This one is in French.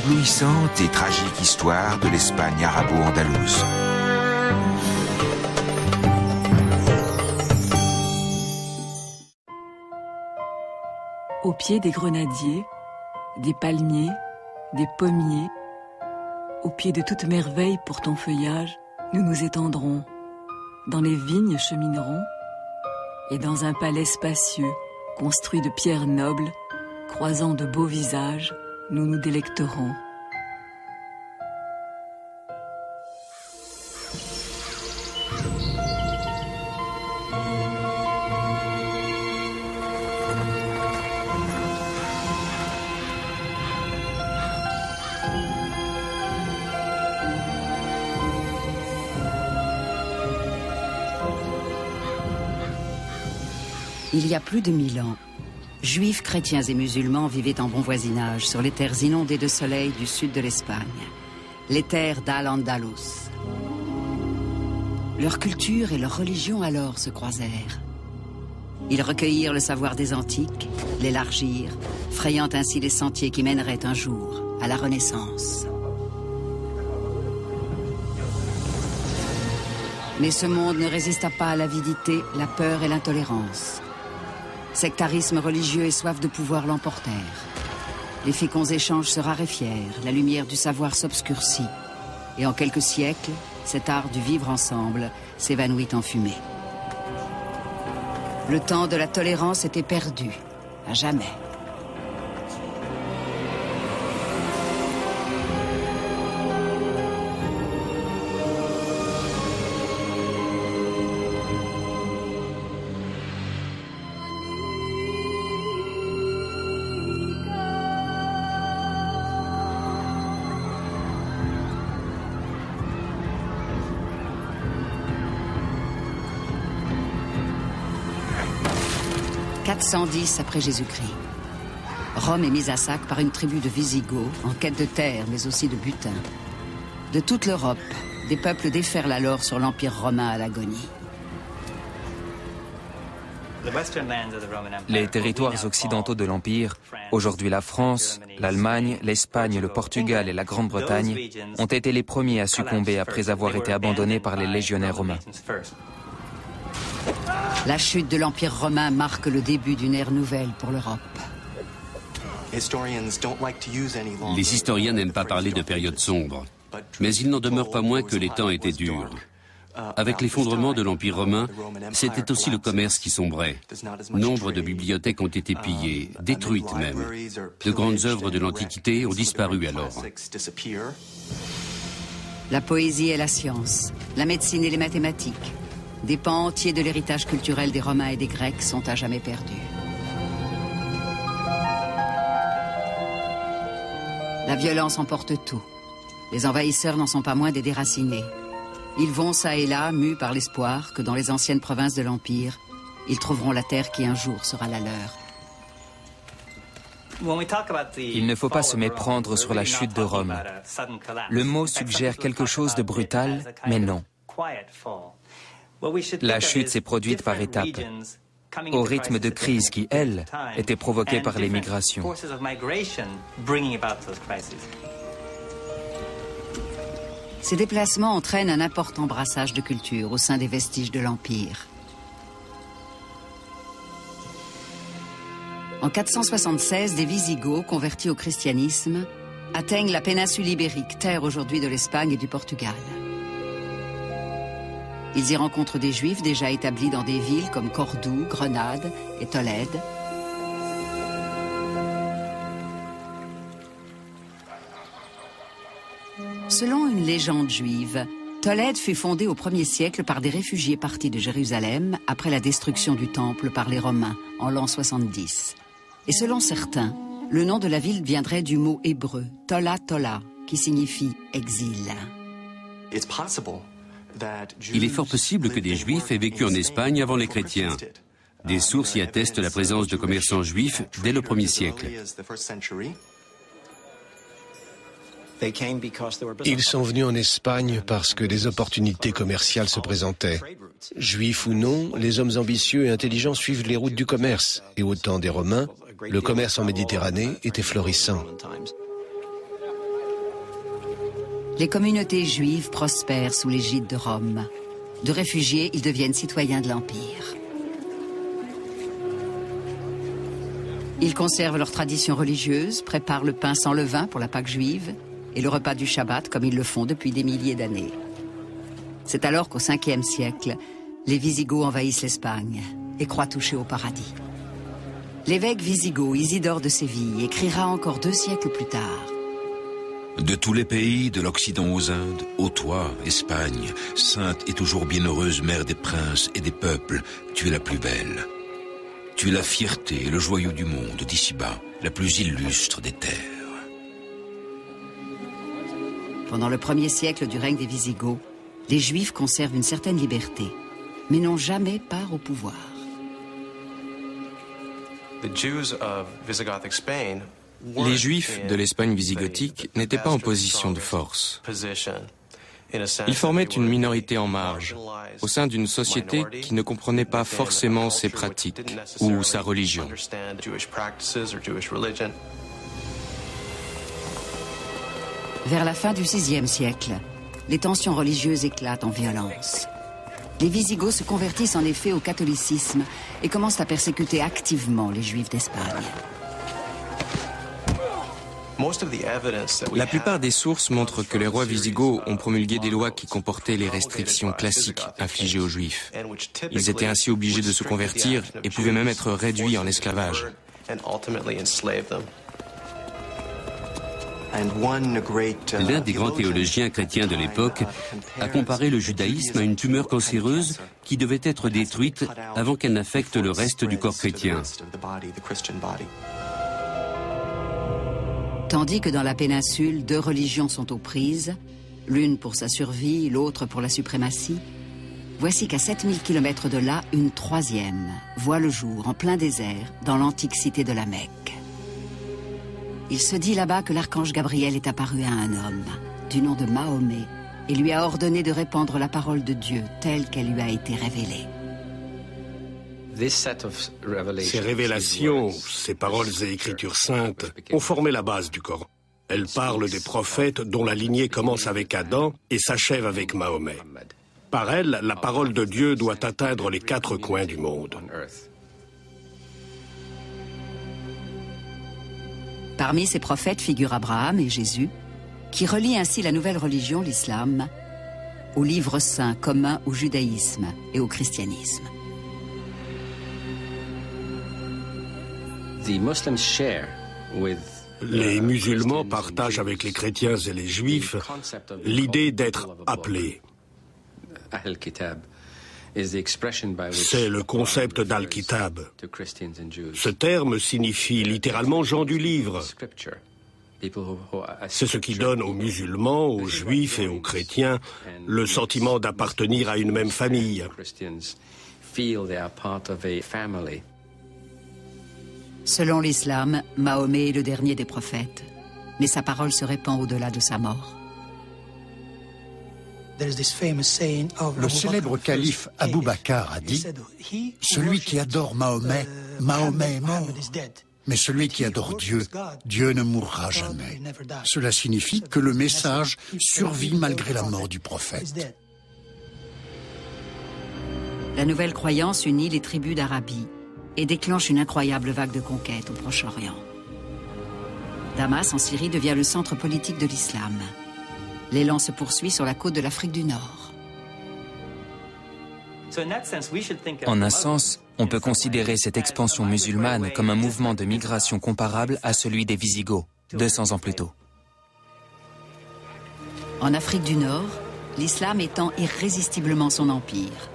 l'éblouissante et tragique histoire de l'Espagne arabo-andalouse. Au pied des grenadiers, des palmiers, des pommiers, au pied de toute merveille pour ton feuillage, nous nous étendrons. Dans les vignes cheminerons, et dans un palais spacieux, construit de pierres nobles, croisant de beaux visages, nous nous délecterons. Il y a plus de 1000 ans, Juifs, chrétiens et musulmans vivaient en bon voisinage sur les terres inondées de soleil du sud de l'Espagne, les terres d'Al-Andalus. Leur culture et leur religion alors se croisèrent. Ils recueillirent le savoir des antiques, l'élargirent, frayant ainsi les sentiers qui mèneraient un jour à la Renaissance. Mais ce monde ne résista pas à l'avidité, la peur et l'intolérance. Sectarisme religieux et soif de pouvoir l'emportèrent. Les féconds échanges se raréfièrent, la lumière du savoir s'obscurcit. Et en quelques siècles, cet art du vivre ensemble s'évanouit en fumée. Le temps de la tolérance était perdu, à jamais. « 410 après Jésus-Christ. Rome est mise à sac par une tribu de Visigoths en quête de terre, mais aussi de butin. De toute l'Europe, des peuples déferlent alors sur l'Empire romain à l'agonie. Les territoires occidentaux de l'Empire, aujourd'hui la France, l'Allemagne, l'Espagne, le Portugal et la Grande-Bretagne, ont été les premiers à succomber après avoir été abandonnés par les légionnaires romains. La chute de l'Empire romain marque le début d'une ère nouvelle pour l'Europe. Les historiens n'aiment pas parler de périodes sombres, mais il n'en demeure pas moins que les temps étaient durs. Avec l'effondrement de l'Empire romain, c'était aussi le commerce qui sombrait. Nombre de bibliothèques ont été pillées, détruites même. De grandes œuvres de l'Antiquité ont disparu alors. La poésie et la science, la médecine et les mathématiques, des pans entiers de l'héritage culturel des Romains et des Grecs sont à jamais perdus. La violence emporte tout. Les envahisseurs n'en sont pas moins des déracinés. Ils vont ça et là, mus par l'espoir que dans les anciennes provinces de l'Empire, ils trouveront la terre qui un jour sera la leur. Il ne faut pas se méprendre sur la chute de Rome. Le mot suggère quelque chose de brutal, mais non. La chute s'est produite par étapes, au rythme de crise qui, elle, était provoquée par les migrations. Ces déplacements entraînent un important brassage de cultures au sein des vestiges de l'Empire. En 476, des Visigoths, convertis au christianisme, atteignent la péninsule ibérique, terre aujourd'hui de l'Espagne et du Portugal. Ils y rencontrent des Juifs déjà établis dans des villes comme Cordoue, Grenade et Tolède. Selon une légende juive, Tolède fut fondée au 1er siècle par des réfugiés partis de Jérusalem après la destruction du temple par les Romains en l'an 70. Et selon certains, le nom de la ville viendrait du mot hébreu Tola Tola, qui signifie exil. Il est fort possible que des Juifs aient vécu en Espagne avant les chrétiens. Des sources y attestent la présence de commerçants juifs dès le 1er siècle. Ils sont venus en Espagne parce que des opportunités commerciales se présentaient. Juifs ou non, les hommes ambitieux et intelligents suivent les routes du commerce. Et au temps des Romains, le commerce en Méditerranée était florissant. Les communautés juives prospèrent sous l'égide de Rome. De réfugiés, ils deviennent citoyens de l'Empire. Ils conservent leurs traditions religieuses, préparent le pain sans levain pour la Pâque juive et le repas du Shabbat comme ils le font depuis des milliers d'années. C'est alors qu'au 5e siècle, les Wisigoths envahissent l'Espagne et croient toucher au paradis. L'évêque wisigoth Isidore de Séville écrira encore 2 siècles plus tard. De tous les pays, de l'Occident aux Indes, ô toi, Espagne, sainte et toujours bienheureuse mère des princes et des peuples, tu es la plus belle. Tu es la fierté et le joyau du monde, d'ici-bas, la plus illustre des terres. Pendant le 1er siècle du règne des Wisigoths, les Juifs conservent une certaine liberté, mais n'ont jamais part au pouvoir. Les Juifs de l'Espagne wisigothique n'étaient pas en position de force. Ils formaient une minorité en marge, au sein d'une société qui ne comprenait pas forcément ses pratiques ou sa religion. Vers la fin du VIe siècle, les tensions religieuses éclatent en violence. Les Wisigoths se convertissent en effet au catholicisme et commencent à persécuter activement les Juifs d'Espagne. La plupart des sources montrent que les rois wisigoths ont promulgué des lois qui comportaient les restrictions classiques infligées aux Juifs. Ils étaient ainsi obligés de se convertir et pouvaient même être réduits en esclavage. L'un des grands théologiens chrétiens de l'époque a comparé le judaïsme à une tumeur cancéreuse qui devait être détruite avant qu'elle n'affecte le reste du corps chrétien. Tandis que dans la péninsule, 2 religions sont aux prises, l'une pour sa survie, l'autre pour la suprématie, voici qu'à 7000 km de là, une 3e voit le jour en plein désert dans l'antique cité de la Mecque. Il se dit là-bas que l'archange Gabriel est apparu à un homme, du nom de Mahomet, et lui a ordonné de répandre la parole de Dieu telle qu'elle lui a été révélée. Ces révélations, ces paroles et écritures saintes ont formé la base du Coran. Elles parlent des prophètes dont la lignée commence avec Adam et s'achève avec Mahomet. Par elles, la parole de Dieu doit atteindre les 4 coins du monde. Parmi ces prophètes figurent Abraham et Jésus, qui relient ainsi la nouvelle religion, l'islam, au livre saint commun au judaïsme et au christianisme. Les musulmans partagent avec les chrétiens et les juifs l'idée d'être appelés. C'est le concept d'Al-Kitab. Ce terme signifie littéralement gens du livre. C'est ce qui donne aux musulmans, aux juifs et aux chrétiens le sentiment d'appartenir à une même famille. Selon l'islam, Mahomet est le dernier des prophètes, mais sa parole se répand au-delà de sa mort. Le célèbre calife Abou Bakr a dit « Celui qui adore Mahomet, Mahomet est mort. Mais celui qui adore Dieu, Dieu ne mourra jamais. » Cela signifie que le message survit malgré la mort du prophète. La nouvelle croyance unit les tribus d'Arabie et déclenche une incroyable vague de conquête au Proche-Orient. Damas, en Syrie, devient le centre politique de l'islam. L'élan se poursuit sur la côte de l'Afrique du Nord. En un sens, on peut considérer cette expansion musulmane comme un mouvement de migration comparable à celui des Wisigoths, 200 ans plus tôt. En Afrique du Nord, l'islam étend irrésistiblement son empire.